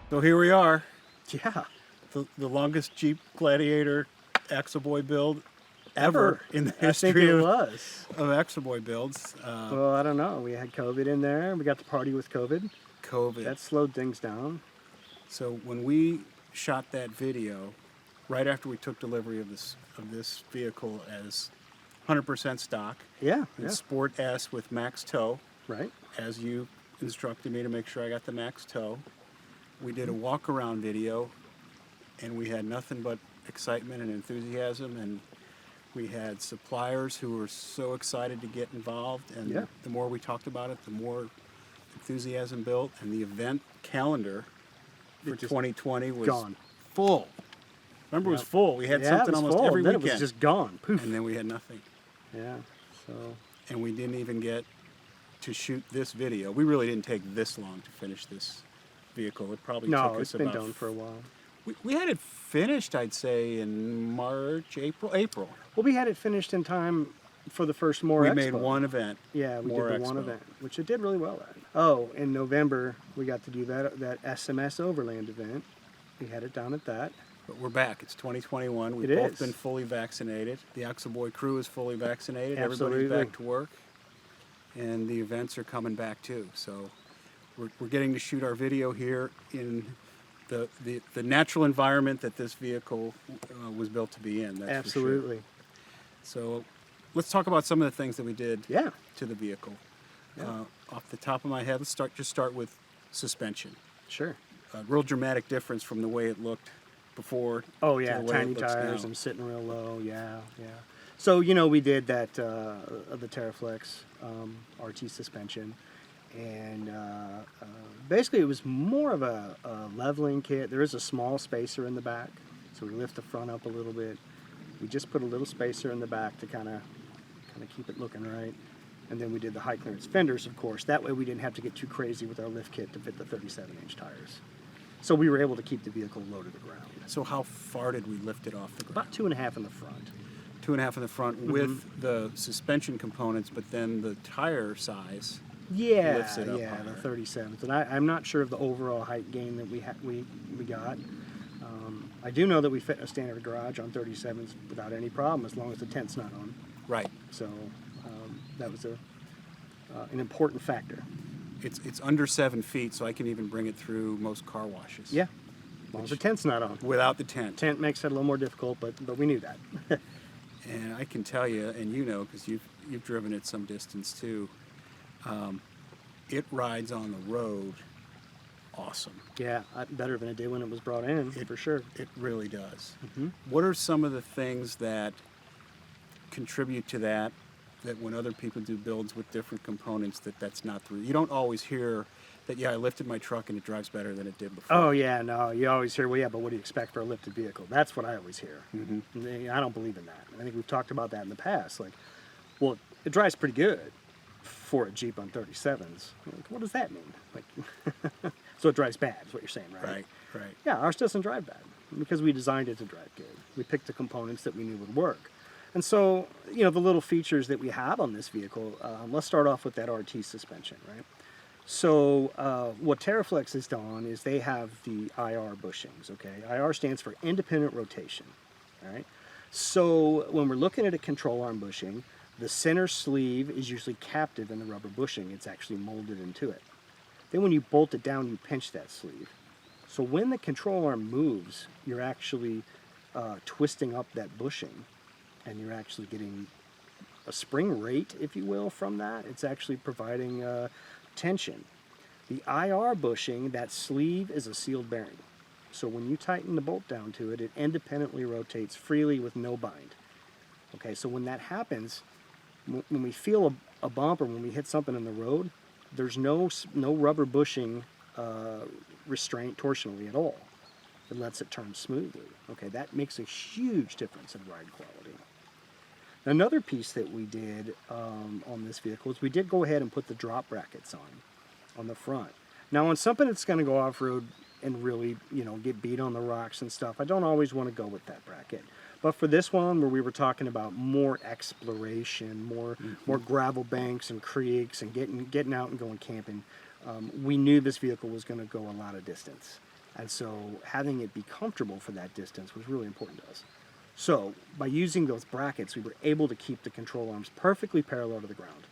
So here we are, Yeah, the longest Jeep Gladiator Axle-Boy build ever in the I think history it of was. Axle-Boy builds. Well, I don't know. We had COVID in there. We got to party with COVID. COVID. That slowed things down. So when we shot that video, right after we took delivery of this vehicle as 100% stock, Yeah, in yeah, Sport S with max tow, right. as you instructed me to make sure I got the max tow. We did a walk around video, and we had nothing but excitement and enthusiasm, and we had suppliers who were so excited to get involved, and Yeah. the more we talked about it, the more enthusiasm built, and the event calendar for It just 2020 was gone. full. Remember, it was Yep. full. We had Yeah, something it was almost full, every and then weekend, it was just gone. Poof. and then we had nothing. Yeah. So And we didn't even get to shoot this video. We really didn't take this long to finish this vehicle. It probably no, took it's us been about done for a while. We had it finished, I'd say, in March, April. Well, we had it finished in time for the first More We Expo. made one event. Yeah, we More did the one Expo. event, which it did really well at. Oh, in November we got to do that SMS Overland event. We had it down at that. But we're back. It's 2021. We've It both is. been fully vaccinated. The Axle-Boy crew is fully vaccinated. Absolutely. Everybody's back to work. And the events are coming back too. So we're getting to shoot our video here in the natural environment that this vehicle was built to be in. That's Absolutely. For sure. So let's talk about some of the things that we did Yeah. to the vehicle. Yeah. Off the top of my head, let's start with suspension. Sure. A real dramatic difference from the way it looked before. Oh to yeah, the way tiny it looks tires now. and sitting real low. Yeah, yeah. So we did that the Terraflex RT suspension, and basically it was more of a leveling kit. There is a small spacer in the back, so we lift the front up a little bit. We just put a little spacer in the back to kind of keep it looking right. And then we did the high clearance fenders, of course. That way we didn't have to get too crazy with our lift kit to fit the 37-inch tires. So we were able to keep the vehicle low to the ground. So how far did we lift it off the ground? About 2.5 in the front. 2.5 in the front with the suspension components, but then the tire size Yeah, lifts it up yeah, higher. the 37th. And I'm not sure of the overall height gain that we got. I do know that we fit in a standard garage on 37s without any problem, as long as the tent's not on. Right. So that was an important factor. It's under 7 feet, so I can even bring it through most car washes. Yeah, as long as the tent's not on. Without the tent. Tent makes it a little more difficult, but we knew that. And I can tell you, and you know, because you've driven it some distance too, it rides on the road awesome. Yeah, better than it did when it was brought in, for sure. It really does. Mm-hmm. What are some of the things that contribute to that when other people do builds with different components that's not the... You don't always hear that, yeah, I lifted my truck and it drives better than it did before. Oh, yeah, no, you always hear, well, yeah, but what do you expect for a lifted vehicle? That's what I always hear. Mm-hmm. I don't believe in that. I think we've talked about that in the past. Like, well, it drives pretty good for a Jeep on 37s. Like, what does that mean? Like, so it drives bad, is what you're saying, right? Right. Yeah, ours doesn't drive bad because we designed it to drive good. We picked the components that we knew would work. And so, the little features that we have on this vehicle, let's start off with that RT suspension, right? So what Terraflex has done is they have the IR bushings, okay? IR stands for independent rotation, all right? So when we're looking at a control arm bushing, the center sleeve is usually captive in the rubber bushing. It's actually molded into it. Then when you bolt it down, you pinch that sleeve. So when the control arm moves, you're actually twisting up that bushing, and you're actually getting a spring rate, if you will, from that. It's actually providing tension. The IR bushing, that sleeve is a sealed bearing. So when you tighten the bolt down to it, it independently rotates freely with no bind. Okay, so when that happens, when we feel a bump or when we hit something in the road, there's no rubber bushing restraint torsionally at all. It lets it turn smoothly. Okay, that makes a huge difference in ride quality. Another piece that we did on this vehicle is we did go ahead and put the drop brackets on the front. Now on something that's going to go off-road and really, get beat on the rocks and stuff, I don't always want to go with that bracket. But for this one, where we were talking about more exploration, more gravel banks and creeks and getting out and going camping, we knew this vehicle was going to go a lot of distance. And so having it be comfortable for that distance was really important to us. So by using those brackets, we were able to keep the control arms perfectly parallel to the ground.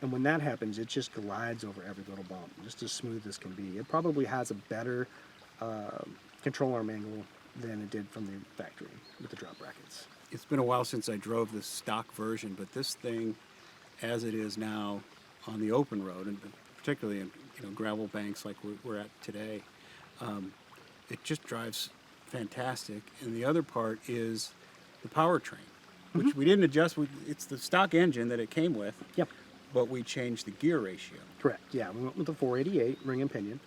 And when that happens, it just glides over every little bump, just as smooth as can be. It probably has a better control arm angle than it did from the factory with the drop brackets. It's been a while since I drove the stock version, but this thing, as it is now on the open road, and particularly in gravel banks like we're at today, it just drives fantastic. And the other part is the powertrain, which we didn't adjust. It's the stock engine that it came with, Yep. but we changed the gear ratio. Correct. Yeah, we went with the 488 ring and pinion.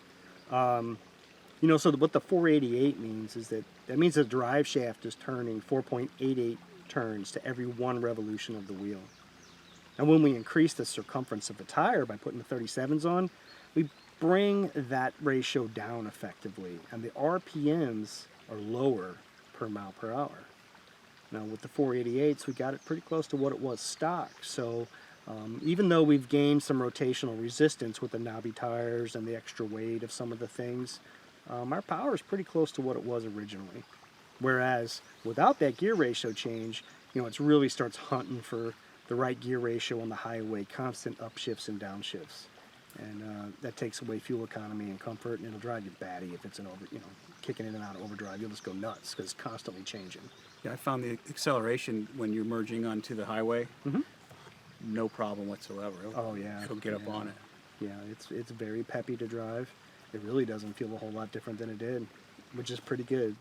So what the 488 means is that means the drive shaft is turning 4.88 turns to every one revolution of the wheel. And when we increase the circumference of the tire by putting the 37s on, we bring that ratio down effectively, and the RPMs are lower per mile per hour. Now with the 488s, we got it pretty close to what it was stock. So even though we've gained some rotational resistance with the knobby tires and the extra weight of some of the things, our power is pretty close to what it was originally. Whereas without that gear ratio change, it really starts hunting for the right gear ratio on the highway, constant upshifts and downshifts. And that takes away fuel economy and comfort, and it'll drive you batty if it's kicking in and out of overdrive. You'll just go nuts because it's constantly changing. Yeah, I found the acceleration when you're merging onto the highway, no problem whatsoever. It'll get up on it. Yeah, it's very peppy to drive. It really doesn't feel a whole lot different than it did, which is pretty good.